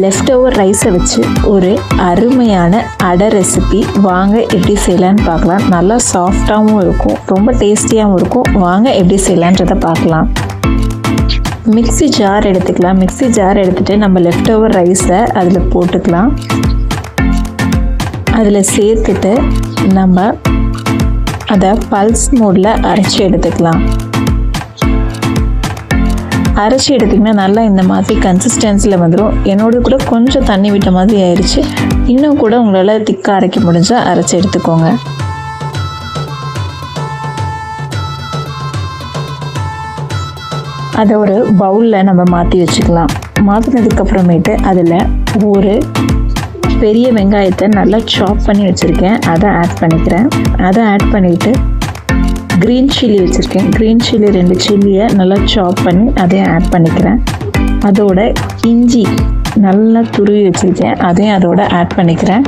Left over ரைஸை வச்சு ஒரு அருமையான அடை ரெசிபி வாங்க எப்படி செய்யலான்னு பார்க்கலாம். நல்லா சாஃப்டாகவும் இருக்கும், ரொம்ப டேஸ்டியாகவும் இருக்கும். வாங்க எப்படி செய்யலான்றதை பார்க்கலாம். மிக்ஸி ஜார் எடுத்துக்கலாம். மிக்ஸி ஜார் எடுத்துகிட்டு நம்ம லெஃப்ட் ஓவர் ரைஸை அதில் போட்டுக்கலாம். அதில் சேர்த்துட்டு நம்ம அதை பல்ஸ் மோடில் அரைச்சி எடுத்துக்கலாம். அரைச்சி எடுத்திங்கன்னா நல்லா இந்த மாதிரி கன்சிஸ்டன்சியில் வந்துடும். என்னோட கூட கொஞ்சம் தண்ணி விட்ட மாதிரி ஆயிடுச்சு. இன்னும் கூட உங்களால் திக்காக அரைக்க முடிஞ்சால் அரைச்சி எடுத்துக்கோங்க. அதை ஒரு பவுலில் நம்ம மாற்றி வச்சுக்கலாம். மாற்றினதுக்கப்புறமேட்டு அதில் ஒரு பெரிய வெங்காயத்தை நல்லா சாப் பண்ணி வச்சுருக்கேன், அதை ஆட் பண்ணிக்கிறேன். அதை ஆட் பண்ணிவிட்டு க்ரீன் சில்லி வச்சுருக்கேன். க்ரீன் சில்லி 2 சில்லியை நல்லா சாப் பண்ணி அதையும் ஆட் பண்ணிக்கிறேன். அதோட இஞ்சி நல்லா துருவி வச்சுருக்கேன், அதையும் அதோட ஆட் பண்ணிக்கிறேன்.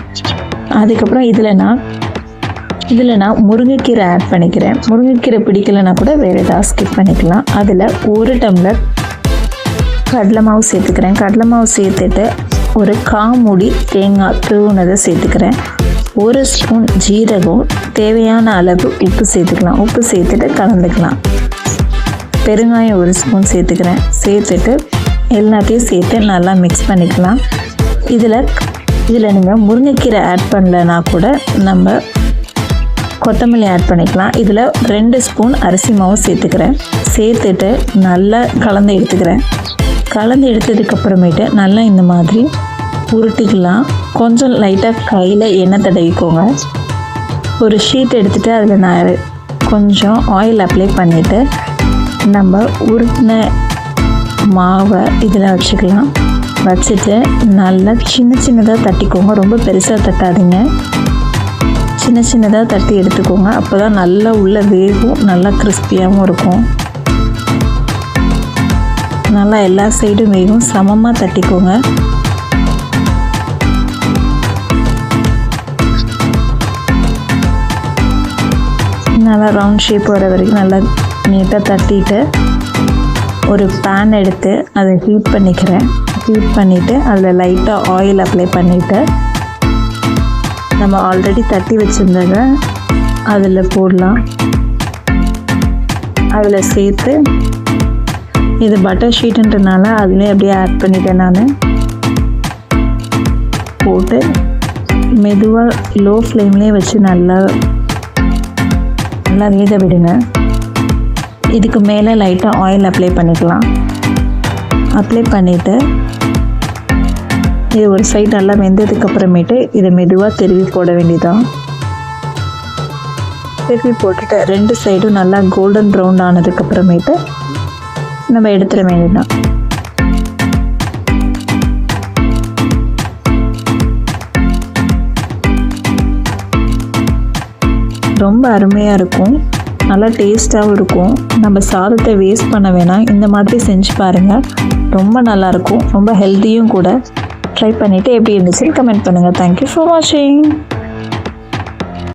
அதுக்கப்புறம் இதில் நான் முருங்கைக்கீரை ஆட் பண்ணிக்கிறேன். முருங்கைக்கீரை பிடிக்கலைன்னா கூட வேறு ஏதாவது ஸ்கிப் பண்ணிக்கலாம். அதில் 1 டம்ளர் கடலை மாவு சேர்த்துக்கிறேன். கடலை மாவு சேர்த்துட்டு ஒரு 1/4 மூடி தேங்காய் துருவினதை சேர்த்துக்கிறேன். 1 ஸ்பூன் ஜீரகம், தேவையான அளவு உப்பு சேர்த்துக்கலாம். உப்பு சேர்த்துட்டு கலந்துக்கலாம். பெருங்காயம் 1 ஸ்பூன் சேர்த்துக்கிறேன். சேர்த்துட்டு எல்லாத்தையும் சேர்த்து நல்லா மிக்ஸ் பண்ணிக்கலாம். இதில் நீங்கள் முருங்கைக்கீரை ஆட் பண்ணலைன்னா கூட நம்ம கொத்தமல்லி ஆட் பண்ணிக்கலாம். இதில் 2 ஸ்பூன் அரிசி மாவு சேர்த்துக்கிறேன். சேர்த்துட்டு நல்லா கலந்து எடுத்துக்கிறேன். கலந்து எடுத்ததுக்கப்புறமேட்டு நல்லா இந்த மாதிரி உருட்டிக்கலாம். கொஞ்சம் லைட்டாக கையில் எண்ணெய் தடவிக்கோங்க. ஒரு ஷீட் எடுத்துகிட்டு அதில் நான் கொஞ்சம் ஆயில் அப்ளை பண்ணிவிட்டு நம்ம உருட்டின மாவை இதில் வச்சுக்கலாம். வச்சுட்டு நல்லா சின்னதாக தட்டிக்கோங்க. ரொம்ப பெருசாக தட்டாதீங்க, சின்னதாக தட்டி எடுத்துக்கோங்க. அப்போ தான் நல்லா உள்ள வேகும், நல்லா கிறிஸ்பியாகவும் இருக்கும். நல்லா எல்லா சைடும் வேகும், சமமாக தட்டிக்கோங்க. நல்லா ரவுண்ட் ஷேப் வர வரைக்கும் நல்லா நீட்டாக தட்டிட்டு ஒரு பேன் எடுத்து அதை ஹீட் பண்ணிக்கிறேன். ஹீட் பண்ணிவிட்டு அதில் லைட்டாக ஆயில் அப்ளை பண்ணிவிட்டு நம்ம ஆல்ரெடி தட்டி வச்சுருந்ததை அதில் போடலாம். அதில் சேர்த்து இது பட்டர் ஷீட்டுன்றனால அதிலே அப்படியே ஆட் பண்ணிட்டேன். நான் போட்டு மெதுவாக லோ ஃப்ளேம்லேயே வச்சு நல்லா வேக விடுங்க. இதுக்கு மேலே லைட்டாக ஆயில் அப்ளை பண்ணிக்கலாம். அப்ளை பண்ணிவிட்டு இது ஒரு சைடு நல்லா வெந்ததுக்கப்புறமேட்டு இதை மெதுவாக திருவி போட வேண்டியதான். திருவி போட்டுட்டு 2 சைடும் நல்லா கோல்டன் ப்ரௌன் ஆனதுக்கப்புறமேட்டு நம்ம எடுத்துட வேண்டியதான். ரொம்ப அருமையாக இருக்கும், நல்லா டேஸ்ட்டாகவும் இருக்கும். நம்ம சாதத்தை வேஸ்ட் பண்ண வேணாம், இந்த மாதிரி செஞ்சு பாருங்கள். ரொம்ப நல்லாயிருக்கும், ரொம்ப ஹெல்த்தியும் கூட. ட்ரை பண்ணிவிட்டு எப்படி இருந்துச்சுன்னு கமெண்ட் பண்ணுங்கள். தேங்க்யூ ஃபார் வாட்சிங்.